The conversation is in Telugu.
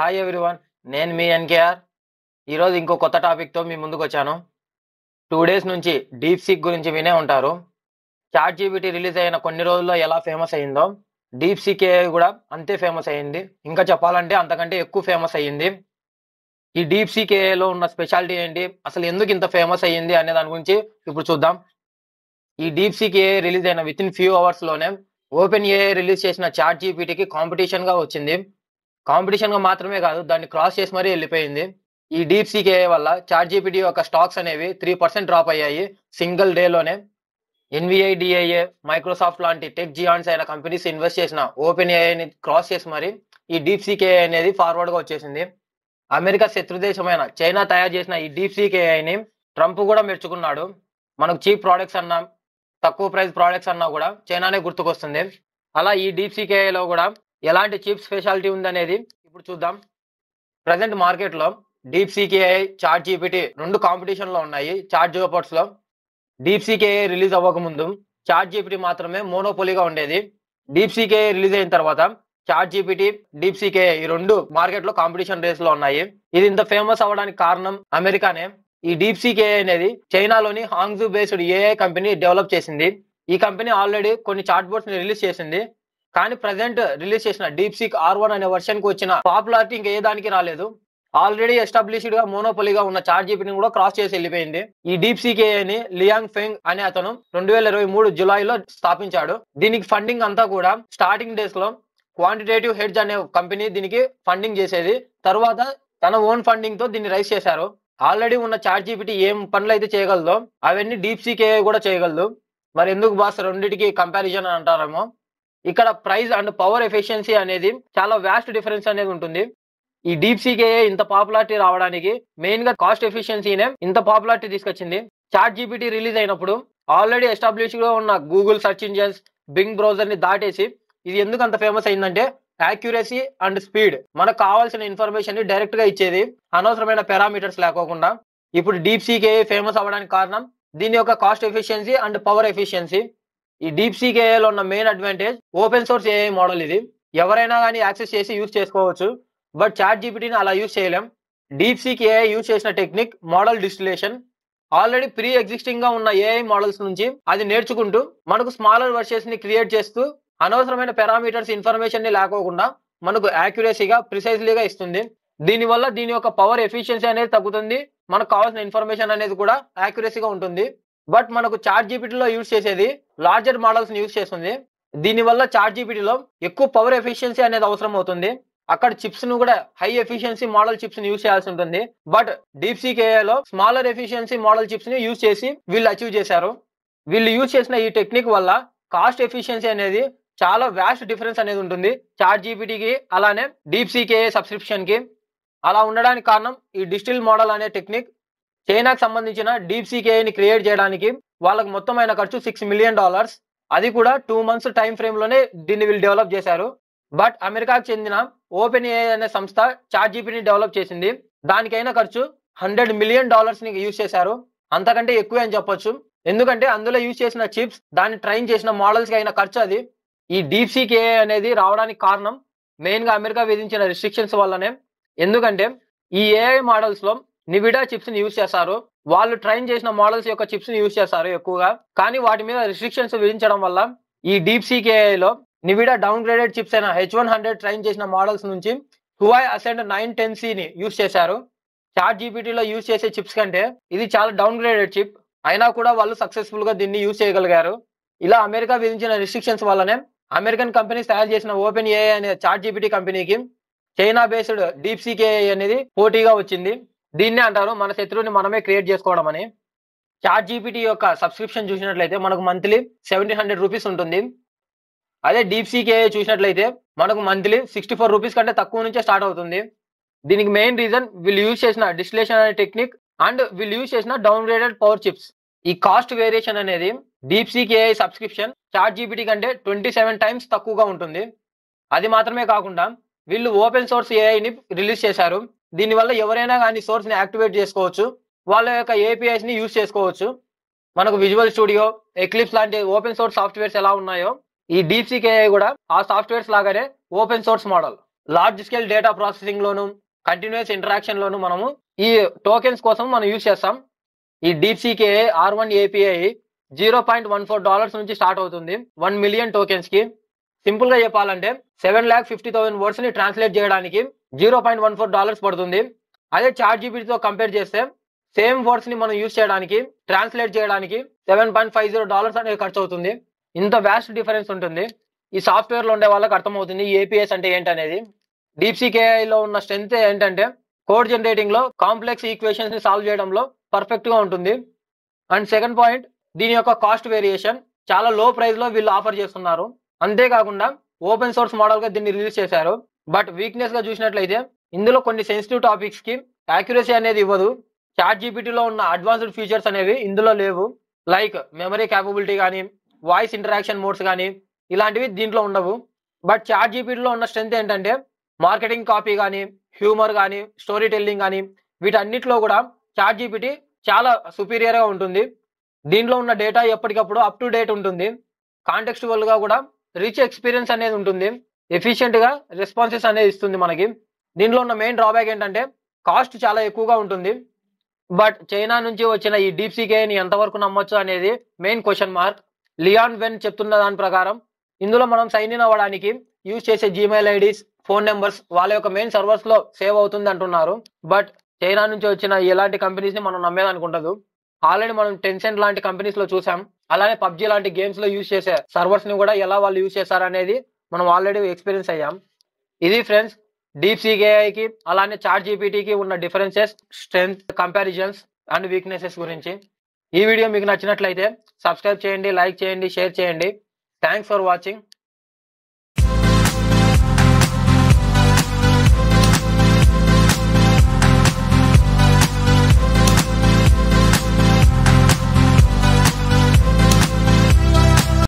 Hi everyone. నేను మీ ఎన్కేఆర్. ఈరోజు ఇంకో కొత్త టాపిక్తో మీ ముందుకు వచ్చాను. 2 డేస్ నుంచి డీప్ సీక్ గురించి వినే ఉంటారు. చాట్ జీపీటీ రిలీజ్ అయిన కొన్ని రోజుల్లో ఎలా ఫేమస్ అయ్యిందో డీప్ సీక్ ఏఐ కూడా అంతే ఫేమస్ అయ్యింది. ఇంకా చెప్పాలంటే అంతకంటే ఎక్కువ ఫేమస్ అయ్యింది. ఈ డీప్ సీక్ ఏఐలో ఉన్న స్పెషాలిటీ ఏంటి, అసలు ఎందుకు ఇంత ఫేమస్ అయ్యింది అనే దాని గురించి ఇప్పుడు చూద్దాం. ఈ డీప్ సీక్ ఏఐ రిలీజ్ అయిన విత్ ఇన్ ఫ్యూ అవర్స్లోనే ఓపెన్ ఏఐ రిలీజ్ చేసిన చాట్ జీపీటీకి కాంపిటీషన్గా వచ్చింది. కాంపిటీషన్గా మాత్రమే కాదు, దాన్ని క్రాస్ చేసి మరీ వెళ్ళిపోయింది. ఈ డీప్ సీక్ ఏఐ వల్ల చాట్ జీపీటీ యొక్క స్టాక్స్ అనేవి 3% డ్రాప్ అయ్యాయి సింగిల్ డేలోనే. ఎన్విఐ, డిఐఏ, మైక్రోసాఫ్ట్ లాంటి టెక్ జియాంట్స్ అయిన కంపెనీస్ ఇన్వెస్ట్ చేసిన ఓపెన్ ఏఐని క్రాస్ చేసి మరి ఈ డీప్ సీక్ ఏఐ అనేది ఫార్వర్డ్గా వచ్చేసింది. అమెరికా శత్రుదేశమైన చైనా తయారు చేసిన ఈ డీప్ సీక్ ఏఐని ట్రంప్ కూడా మెచ్చుకున్నాడు. మనకు చీప్ ప్రోడక్ట్స్ అన్నా, తక్కువ ప్రైస్ ప్రోడక్ట్స్ అన్నా కూడా చైనానే గుర్తుకొస్తుంది. అలా ఈ డీప్ సీక్ ఏఐలో కూడా ఎలాంటి చీప్ స్పెషాలిటీ ఉందనేది ఇప్పుడు చూద్దాం. ప్రజెంట్ మార్కెట్లో DeepSeek AI, ChatGPT రెండు కాంపిటీషన్లో ఉన్నాయి. చాట్ జియోపర్ట్స్లో డీప్ సీక్ ఏఐ రిలీజ్ అవ్వకముందు చాట్ జీపీటీ మాత్రమే మోనోపోలీగా ఉండేది. డీప్ సీక్ ఏఐ రిలీజ్ అయిన తర్వాత ChatGPT, DeepSeek AI ఈ రెండు మార్కెట్లో కాంపిటీషన్ రేస్లో ఉన్నాయి. ఇది ఇంత ఫేమస్ అవ్వడానికి కారణం అమెరికానే. ఈ డీప్ సీక్ ఏఐ అనేది చైనాలోని హాంగ్జూ బేస్డ్ ఏఐ కంపెనీ డెవలప్ చేసింది. ఈ కంపెనీ ఆల్రెడీ కొన్ని చాట్ బోట్స్ ని రిలీజ్ చేసింది. కానీ ప్రజెంట్ రిలీజ్ చేసిన డీప్ సీక్ R1 అనే వర్షన్ కు వచ్చిన పాపులారిటీ ఇంకా ఏ దానికి రాలేదు. ఆల్రెడీ ఎస్టాబ్లిష్డ్ గా మోనోపోలీగా ఉన్న చాట్ జీపీటీని కూడా క్రాస్ చేసి వెళ్ళిపోయింది. ఈ డీప్ సీక్ ఏఐని లియాంగ్ ఫెంగ్ అనే అతను 2023 జులైలో స్థాపించాడు. దీనికి ఫండింగ్ అంతా కూడా స్టార్టింగ్ డేస్ లో క్వాంటిటేటివ్ హెడ్జ్ అనే కంపెనీ దీనికి ఫండింగ్ చేసేది. తర్వాత తన ఓన్ ఫండింగ్ తో దీన్ని రైజ్ చేశారు. ఆల్రెడీ ఉన్న చాట్ జీపీటీ ఏం పనులు అయితే చేయగలదో అవన్నీ డీప్ సీక్ ఏఐ కూడా చేయగలదు. మరి ఎందుకు బాస్ రెండింటికి కంపారిజన్ అని అంటారేమో. ఇక్కడ ప్రైస్ అండ్ పవర్ ఎఫిషియన్సీ అనేది చాలా వ్యాస్ట్ డిఫరెన్స్ అనేది ఉంటుంది. ఈ డీప్ సీక్ ఏఐ ఇంత పాపులారిటీ రావడానికి మెయిన్ గా కాస్ట్ ఎఫిషియన్సీనే ఇంత పాపులారిటీ తీసుకొచ్చింది. చాట్ జీపీటీ రిలీజ్ అయినప్పుడు ఆల్రెడీ ఎస్టాబ్లిష్డ్ గా ఉన్న Google search engines, Bing browser ని దాటేసి ఇది ఎందుకు అంత ఫేమస్ అయిందంటే యాక్యురసీ అండ్ స్పీడ్. మనకు కావాల్సిన ఇన్ఫర్మేషన్ ని డైరెక్ట్ గా ఇచ్చేది, అనవసరమైన పారామీటర్స్ లేకోకుండా. ఇప్పుడు డీప్ సీక్ ఏఐ ఫేమస్ అవ్వడానికి కారణం దీని యొక్క cost efficiency and power efficiency. ఈ డీప్ సీక్ ఏఐలో ఉన్న main advantage open source AI model. ఇది ఎవరైనా కానీ యాక్సెస్ చేసి యూజ్ చేసుకోవచ్చు. బట్ చాట్ జీపీటీని అలా యూజ్ చేయలేం. డీప్ సీక్ ఏఐ యూజ్ చేసిన technique model distillation. Already pre existing గా ఉన్న ఏఐ మోడల్స్ నుంచి అది నేర్చుకుంటూ మనకు స్మాలర్ వర్షన్స్ ని క్రియేట్ చేస్తూ అనవసరమైన పారామీటర్స్ ఇన్ఫర్మేషన్ ని లేకోకుండా మనకు యాక్యురసీగా, ప్రిసైజ్లీగా ఇస్తుంది. దీనివల్ల దీని యొక్క పవర్ ఎఫిషియన్సీ అనేది తగ్గుతుంది. మనకు కావాల్సిన ఇన్ఫర్మేషన్ అనేది కూడా యాక్యురసీగా ఉంటుంది. బట్ మనకు చాట్ జీపీటీలో యూజ్ చేసేది లార్జర్ మోడల్స్ ని యూజ్ చేస్తుంది. దీనివల్ల చాట్ జీపీటీలో ఎక్కువ పవర్ ఎఫిషియన్సీ అనేది అవసరం అవుతుంది. అక్కడ చిప్స్ ను కూడా హై ఎఫిషియన్సీ మోడల్ చిప్స్ ని యూజ్ చేయాల్సి ఉంటుంది. బట్ డీప్ సీక్ ఏఐలో స్మాలర్ ఎఫిషియన్సీ మోడల్ చిప్స్ ని యూజ్ చేసి వీళ్ళు అచీవ్ చేశారు. వీళ్ళు యూజ్ చేసిన ఈ టెక్నిక్ వల్ల కాస్ట్ ఎఫిషియన్సీ అనేది చాలా వ్యాస్ట్ డిఫరెన్స్ అనేది ఉంటుంది చాట్ జీపీటీకి, అలానే డీప్ సీక్ ఏఐ సబ్స్క్రిప్షన్ కి. అలా ఉండడానికి కారణం ఈ డిస్టిల్ మోడల్ అనే టెక్నిక్. చైనాకు సంబంధించిన డీప్ సీక్ ఏఐని క్రియేట్ చేయడానికి వాళ్ళకి మొత్తం అయిన ఖర్చు $6 మిలియన్. అది కూడా 2 months టైం ఫ్రేమ్ లోనే దీన్ని వీళ్ళు డెవలప్ చేశారు. బట్ అమెరికాకు చెందిన ఓపెన్ ఏఐ అనే సంస్థ చాట్ జీపీటీని డెవలప్ చేసింది. దానికైనా ఖర్చు $100 మిలియన్ ని యూజ్ చేశారు. అంతకంటే ఎక్కువే అని చెప్పొచ్చు. ఎందుకంటే అందులో యూజ్ చేసిన చిప్స్, దాన్ని ట్రైన్ చేసిన మోడల్స్ కి అయిన ఖర్చు అది. ఈ డీప్ సీక్ ఏఐ అనేది రావడానికి కారణం మెయిన్ గా అమెరికా విధించిన రిస్ట్రిక్షన్స్ వల్లనే. ఎందుకంటే ఈ ఏఐ మోడల్స్ లో నివిడా చిప్స్ ని యూజ్ చేస్తారు. వాళ్ళు ట్రైన్ చేసిన మోడల్స్ యొక్క చిప్స్ ని యూజ్ చేస్తారు ఎక్కువగా. కానీ వాటి మీద రిస్ట్రిక్షన్స్ విధించడం వల్ల ఈ డీప్ సీక్ ఏఐలో నివిడా డౌన్ గ్రేడెడ్ చిప్స్ అయిన H100 ట్రైన్ చేసిన మోడల్స్ నుంచి Huawei Ascend 910C ని యూజ్ చేశారు. చాట్ జీపీటీలో యూజ్ చేసే చిప్స్ కంటే ఇది చాలా డౌన్ గ్రేడెడ్ చిప్. అయినా కూడా వాళ్ళు సక్సెస్ఫుల్ గా దీన్ని యూజ్ చేయగలిగారు. ఇలా అమెరికా విధించిన రిస్ట్రిక్షన్స్ వల్లనే అమెరికన్ కంపెనీస్ తయారు చేసిన ఓపెన్ ఏఐ అనే చాట్ జీపీటీ కంపెనీకి China based deep seek AI అనేది పోటీగా వచ్చింది. దీన్నే అంటారు మన శత్రువుని మనమే క్రియేట్ చేసుకోవడం అని. చాట్ జీపీటీ యొక్క సబ్స్క్రిప్షన్ చూసినట్లయితే మనకు మంత్లీ 1700 రూపీస్ ఉంటుంది. అదే డీప్ సీక్ ఏఐ చూసినట్లయితే మనకు మంత్లీ 64 రూపీస్ కంటే తక్కువ నుంచే స్టార్ట్ అవుతుంది. దీనికి మెయిన్ రీజన్ వీళ్ళు యూజ్ చేసిన డిస్టిలేషన్ అనే టెక్నిక్ అండ్ వీళ్ళు యూజ్ చేసిన డౌన్ గ్రేడెడ్ పవర్ చిప్స్. ఈ కాస్ట్ వేరియేషన్ అనేది DeepSeek AI subscription ChatGPT కంటే 27 times తక్కువగా ఉంటుంది. అది మాత్రమే కాకుండా వీళ్ళు ఓపెన్ సోర్స్ ఏఐని రిలీజ్ చేశారు. దీనివల్ల ఎవరైనా కానీ సోర్స్ ని యాక్టివేట్ చేసుకోవచ్చు. వాళ్ళ యొక్క ఏపీఐస్ ని యూజ్ చేసుకోవచ్చు. మనకు విజువల్ స్టూడియో, ఎక్లిప్స్ లాంటి ఓపెన్ సోర్స్ సాఫ్ట్వేర్స్ ఎలా ఉన్నాయో ఈ డీప్ సీక్ ఏఐ కూడా ఆ సాఫ్ట్వేర్స్ లాగానే open source model. Large scale data processing లోను, కంటిన్యూస్ ఇంటరాక్షన్ లోను మనము ఈ టోకెన్స్ కోసం మనం యూజ్ చేస్తాం. ఈ DeepSeek R1 API $0.14 నుంచి స్టార్ట్ అవుతుంది 1 మిలియన్ టోకెన్స్ కి. సింపుల్ గా చెప్పాలంటే 7,50,000 వర్డ్స్ ని ట్రాన్స్లేట్ చేయడానికి $0.14 పడుతుంది. అదే చాట్ జీపీటీతో కంపేర్ చేస్తే సేమ్ వర్డ్స్ ని మనం యూజ్ చేయడానికి, ట్రాన్స్లేట్ చేయడానికి $7.50 అనేది ఖర్చు అవుతుంది. ఇంత వ్యాస్ట్ డిఫరెన్స్ ఉంటుంది. ఈ సాఫ్ట్వేర్ లో ఉండే వాళ్ళకి అర్థమవుతుంది ఈ ఏపీఎస్ అంటే ఏంటనేది. DeepSeek AI లో ఉన్న స్ట్రెంత్ ఏంటంటే కోడ్ జనరేటింగ్ లో, కాంప్లెక్స్ ఈక్వేషన్స్ ని సాల్వ్ చేయడంలో పర్ఫెక్ట్ గా ఉంటుంది. అండ్ సెకండ్ పాయింట్, దీని యొక్క కాస్ట్ వేరియేషన్ చాలా లో ప్రైస్ లో వీళ్ళు ఆఫర్ చేస్తున్నారు. అంతేకాకుండా ఓపెన్ సోర్స్ మోడల్ గా దీన్ని రిలీజ్ చేశారు. బట్ వీక్నెస్ గా చూసినట్లయితే ఇందులో కొన్ని సెన్సిటివ్ టాపిక్స్ కి యాక్యురసీ అనేది ఇవ్వదు. చాట్ జీపీటీలో ఉన్న అడ్వాన్స్డ్ ఫీచర్స్ అనేవి ఇందులో లేవు. లైక్ మెమరీ క్యాపబిలిటీ కానీ, వాయిస్ ఇంటరాక్షన్ మోడ్స్ కానీ ఇలాంటివి దీంట్లో ఉండవు. బట్ చాట్ జీపీటీలో ఉన్న స్ట్రెంత్ ఏంటంటే మార్కెటింగ్ కాపీ కానీ, హ్యూమర్ కానీ, స్టోరీ టెల్లింగ్ కానీ వీటన్నిటిలో కూడా చాట్ జీపీటీ చాలా సుపీరియర్ గా ఉంటుంది. దీంట్లో ఉన్న డేటా ఎప్పటికప్పుడు అప్ టు డేట్ ఉంటుంది. కాంటెక్స్చువల్ గా కూడా రిచ్ ఎక్స్పీరియన్స్ అనేది ఉంటుంది. ఎఫిషియెంట్ గా రెస్పాన్సెస్ అనేది ఇస్తుంది మనకి. దీంట్లో ఉన్న మెయిన్ డ్రాబ్యాక్ ఏంటంటే కాస్ట్ చాలా ఎక్కువగా ఉంటుంది. బట్ చైనా నుంచి వచ్చిన ఈ DeepSeek ని ఎంతవరకు నమ్మొచ్చు అనేది మెయిన్ క్వశ్చన్ మార్క్. లియాన్ వెన్ చెప్తున్న దాని ప్రకారం ఇందులో మనం సైన్ ఇన్ అవ్వడానికి యూజ్ చేసే జీమెయిల్ ఐడీస్, ఫోన్ నెంబర్స్ వాళ్ళ యొక్క మెయిన్ సర్వర్స్ లో సేవ్ అవుతుంది అంటున్నారు. బట్ చైనా నుంచి వచ్చిన ఎలాంటి కంపెనీస్ ని మనం నమ్మేదనుకుంటదు. ఆల్రెడీ మనం టెన్సెంట్ లాంటి కంపెనీస్ లో చూసాం. అలానే PUBG లాంటి గేమ్స్ లో యూజ్ చేసే సర్వర్స్ ని కూడా ఎలా వాళ్ళు యూజ్ చేశారనేది మనం ఆల్రెడీ ఎక్స్పీరియన్స్ అయ్యాం. ఇది ఫ్రెండ్స్ DeepSeek AI కి అలానే చాట్ జీపీటీకి ఉన్న differences, strength, comparisons and weaknesses గురించి. ఈ వీడియో మీకు నచ్చినట్లయితే సబ్స్క్రైబ్ చేయండి, లైక్ చేయండి, షేర్ చేయండి. Thanks for watching.